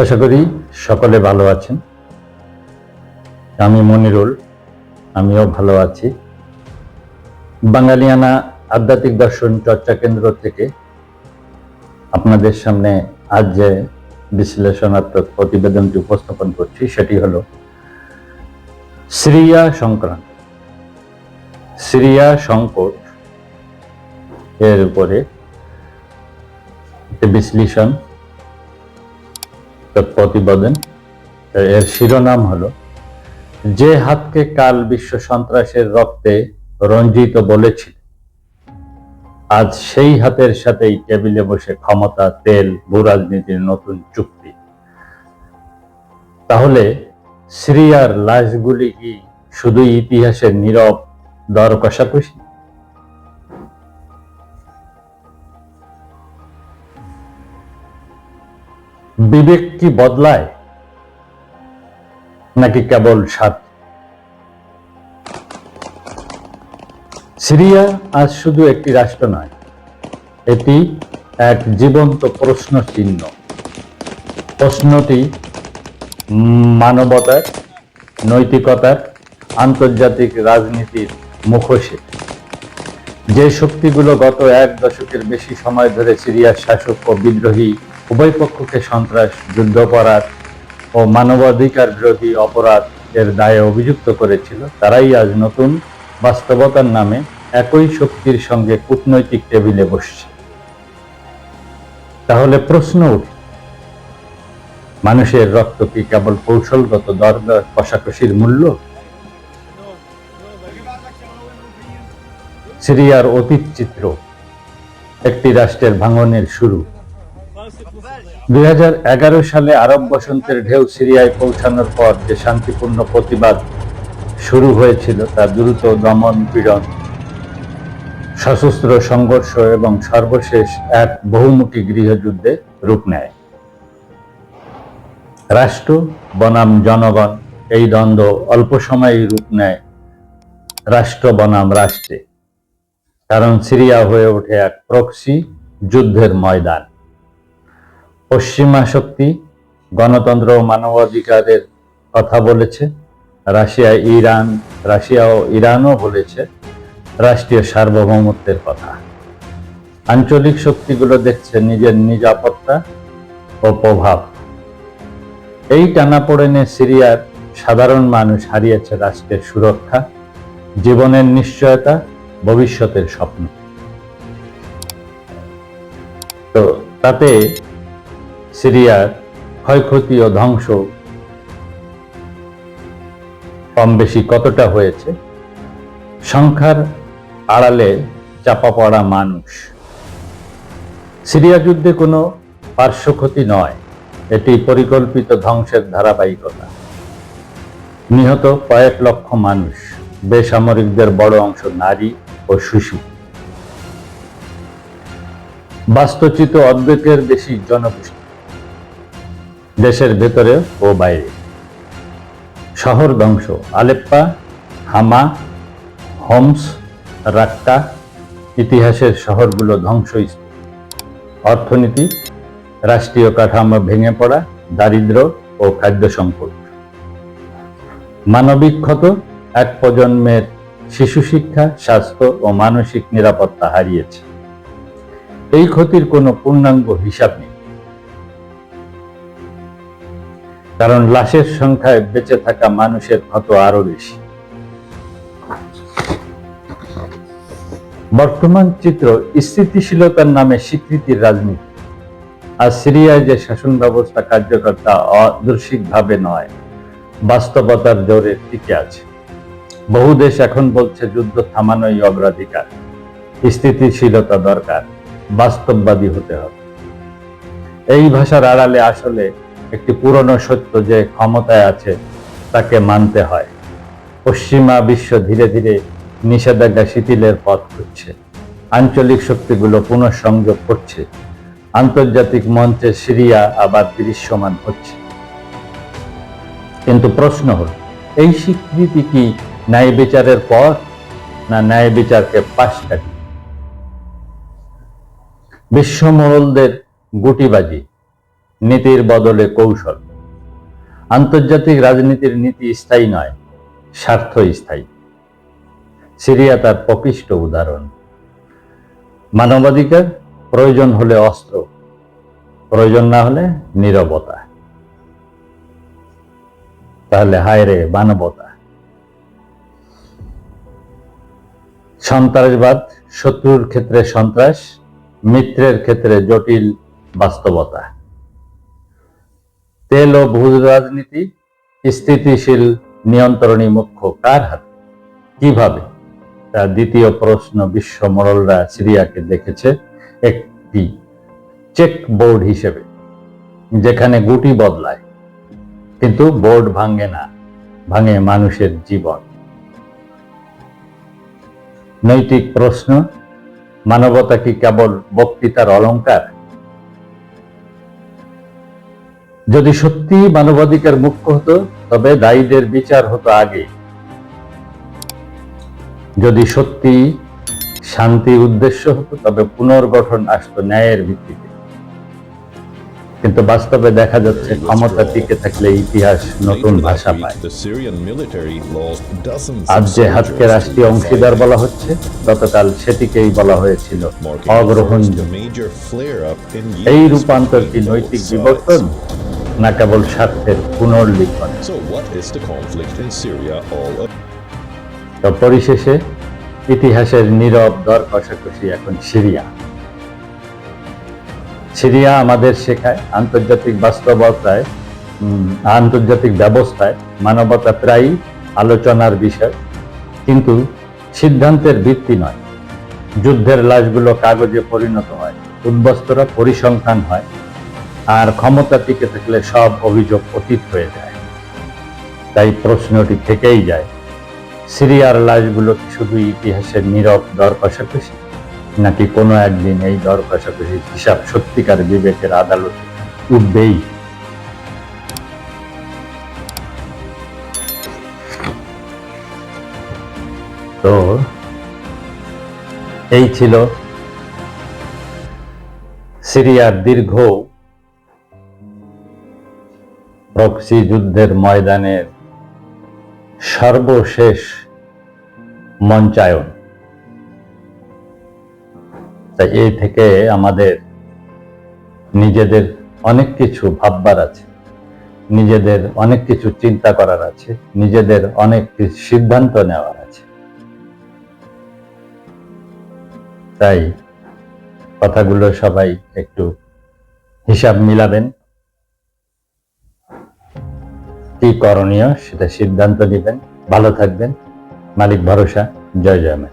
আশা করি সকলে ভালো আছেন। আমি মনিরুল, আমিও ভালো আছি। বাঙালিয়ানা আধ্যাত্মিক দর্শন চর্চা কেন্দ্র থেকে আপনাদের সামনে আজ যে বিশ্লেষণাত্মক প্রতিবেদনটি উপস্থাপন করছি সেটি হলো সিরিয়া সংক্রান্ত, সিরিয়া সংকট এর উপরে বিশ্লেষণ প্রতিবেদন। এর শিরোনাম হলো যে হাতকে কাল বিশ্ব সন্ত্রাসের রক্তে রঞ্জিত বলেছিল, আজ সেই হাতের সাথেই টেবিলে বসে ক্ষমতা, তেল, ভূরাজনীতির নতুন চুক্তি। তাহলে সিরিয়ার লাশগুলি কি শুধু ইতিহাসের নীরব দর কষাকষি? বিবেক কি বদলায় নাকি কেবল স্বার্থ? সিরিয়া আজ শুধু একটি রাষ্ট্র নয়, এটি এক জীবন্ত প্রশ্ন চিহ্ন। প্রশ্নটি মানবতার, নৈতিকতার, আন্তর্জাতিক রাজনীতির মুখোশে। যে শক্তিগুলো গত এক দশকের বেশি সময় ধরে সিরিয়ার শাসক ও বিদ্রোহী উভয় পক্ষকে সন্ত্রাস, যুদ্ধাপরাধ ও মানবাধিকার বিরোধী অপরাধ এর দায়ে অভিযুক্ত করেছিল, তারাই আজ নতুন বাস্তবতার নামে একই শক্তির সঙ্গে কূটনৈতিক টেবিলে বসছে। তাহলে প্রশ্ন উঠে, মানুষের রক্ত কি কেবল কৌশলগত দর কষাকষির মূল্য? সিরিয়ার অতীত চিত্র একটি রাষ্ট্রের ভাঙনের শুরু। 2011 সালে আরব বসন্তের ঢেউ সিরিয়ায় পৌঁছানোর পর যে শান্তিপূর্ণ প্রতিবাদ শুরু হয়েছিল তা দ্রুত দমন পীড়ন, সশস্ত্র সংঘর্ষ এবং সর্বশেষ এক বহুমুখী গৃহযুদ্ধে রূপ নেয়। রাষ্ট্র বনাম জনগণ, এই দ্বন্দ্ব অল্প সময়েই রূপ নেয় রাষ্ট্র বনাম রাষ্ট্রে, কারণ সিরিয়া হয়ে ওঠে এক প্রক্সি যুদ্ধের ময়দান। পশ্চিমা শক্তি গণতন্ত্র ও মানবাধিকারের কথা বলেছে, রাশিয়া ও ইরানও বলেছে রাষ্ট্রীয় সার্বভৌমত্বের কথা। আঞ্চলিক শক্তিগুলো দেখছে নিজের নিরাপত্তা ও প্রভাব। এই টানাপোড়েনে সিরিয়ার সাধারণ মানুষ হারিয়েছে রাষ্ট্রের সুরক্ষা, জীবনের নিশ্চয়তা, ভবিষ্যতের স্বপ্ন। তো তাতে সিরিয়ার ক্ষয়ক্ষতি ও ধ্বংস কম বেশি কতটা হয়েছে? সংখ্যার আড়ালে চাপা পড়া মানুষ। সিরিয়া যুদ্ধে কোনো পার্শ্বক্ষতি নয়, এটি পরিকল্পিত ধ্বংসের ধারাবাহিকতা। নিহত কয়েক লক্ষ মানুষ, বেসামরিকদের বড় অংশ নারী ও শিশু। বাস্তুচ্যুত অর্ধেকের বেশি জনগোষ্ঠী, দেশের ভেতরে ও বাইরে। শহর ধ্বংস, আলেপ্পা, হামা, হোমস, রাক্কা, ইতিহাসের শহরগুলো ধ্বংসস্তূপ। অর্থনীতি, রাষ্ট্রীয় কাঠামো ভেঙে পড়া, দারিদ্র্য ও খাদ্য সংকট। মানবিক ক্ষত, এক প্রজন্মের শিশু শিক্ষা, স্বাস্থ্য ও মানসিক নিরাপত্তা হারিয়েছে। এই ক্ষতির কোনো পূর্ণাঙ্গ হিসাব নেই, কারণ লাশের সংখ্যায় বেঁচে থাকা মানুষের ক্ষত আরো বেশি। বর্তমান চিত্র স্থিতিশীলতার নামে স্বীকৃতির রাজনীতি। আর সিরিয়ায় যে শাসন ব্যবস্থা কার্যকর তা আদর্শিকভাবে নয়, বাস্তবতার জোরে টিকে আছে। বহু দেশ এখন বলছে যুদ্ধ থামানোই অগ্রাধিকার, স্থিতিশীলতা দরকার, বাস্তববাদী হতে হবে। এই ভাষার আড়ালে আসলে একটি পুরনো সত্য যে ক্ষমতায় আছে তাকে মানতে হয়। পশ্চিমা বিশ্ব ধীরে ধীরে নিষেধাজ্ঞা শিথিলের পথ খুঁজছে, আঞ্চলিক শক্তিগুলো পুনঃসংযোগ করছে, আন্তর্জাতিক মঞ্চে সিরিয়া আবার দৃশ্যমান হচ্ছে। কিন্তু প্রশ্ন হল, এই স্বীকৃতি কি ন্যায় বিচারের পর, না ন্যায় বিচারকে পাশ কাটিয়ে? বিশ্বমহলদের গুটিবাজি, নীতির বদলে কৌশল। আন্তর্জাতিক রাজনীতির নীতি স্থায়ী নয়, স্বার্থ স্থায়ী। সিরিয়া তার প্রকৃষ্ট উদাহরণ। মানবাধিকার প্রয়োজন হলে অস্ত্র, প্রয়োজন না হলে নীরবতা। তাহলে হায় রে মানবতা। সন্ত্রাসবাদ শত্রুর ক্ষেত্রে সন্ত্রাস, মিত্রের ক্ষেত্রে জটিল বাস্তবতা। তেল ও ভূ রাজনীতি স্থিতিশীল নিয়ন্ত্রণী মুখ্য কার হাতে, কিভাবে? তার দ্বিতীয় প্রশ্ন। বিশ্ব মোড়লরা সিরিয়াকে দেখেছে একটি চেক বোর্ড হিসেবে, যেখানে গুটি বদলায় কিন্তু বোর্ড ভাঙে না, ভাঙে মানুষের জীবন। নৈতিক প্রশ্ন। মানবতা কি কেবল বক্তৃতার অলংকার? যদি সত্যি মানবাধিকার মুখ্য হতো, তবে দায়ীদের বিচার হতো আগে। যদি সত্যি শান্তি উদ্দেশ্য হতো, তবে পুনর্গঠন আসতো ন্যায়ের ভিত্তিতে। কিন্তু বাস্তবে দেখা যাচ্ছে ক্ষমতা টিকে থাকলে ইতিহাস নতুন ভাষা পায়। আজ যে হাতকে রাষ্ট্রীয় অংশীদার বলা হচ্ছে, গতকাল সেটিকেই বলা হয়েছিল অগ্রহণযোগ্য। এই রূপান্তর কি নৈতিক বিবর্তন, না কেবল স্বার্থের পুনর্লিখন? তো পরিশেষে ইতিহাসের নীরব দর কষাকষি এখন সিরিয়া। সিরিয়া আমাদের শেখায় আন্তর্জাতিক বাস্তবতায়, আন্তর্জাতিক ব্যবস্থায় মানবতা প্রায়ই আলোচনার বিষয়, কিন্তু সিদ্ধান্তের ভিত্তি নয়। যুদ্ধের লাশগুলো কাগজে পরিণত হয়, উদ্বস্তরা পরিসংখ্যান হয়, আর ক্ষমতা টিকে থাকলে সব অভিযোগ অতীত হয়ে যায়। তাই প্রশ্নটি থেকেই যায়, সিরিয়ার লাশগুলো কি শুধু ইতিহাসের নীরব দর কষাকষি, নাকি কোনো একদিন এই দর কষাকষির হিসাব সত্যিকার বিবেকের আদালতে উঠবেই? তো এই ছিল সিরিয়ার দীর্ঘ প্রক্সি যুদ্ধের ময়দানের সর্বশেষ মঞ্চায়ন। তাই এই থেকে আমাদের নিজেদের অনেক কিছু ভাববার আছে, নিজেদের অনেক কিছু চিন্তা করার আছে, নিজেদের অনেক কিছু সিদ্ধান্ত নেওয়ার আছে। তাই কথাগুলো সবাই একটু হিসাব মিলাবেন, কি করণীয় সেটা সিদ্ধান্ত নেবেন। ভালো থাকবেন। মালিক ভরসা। জয় জয় মা।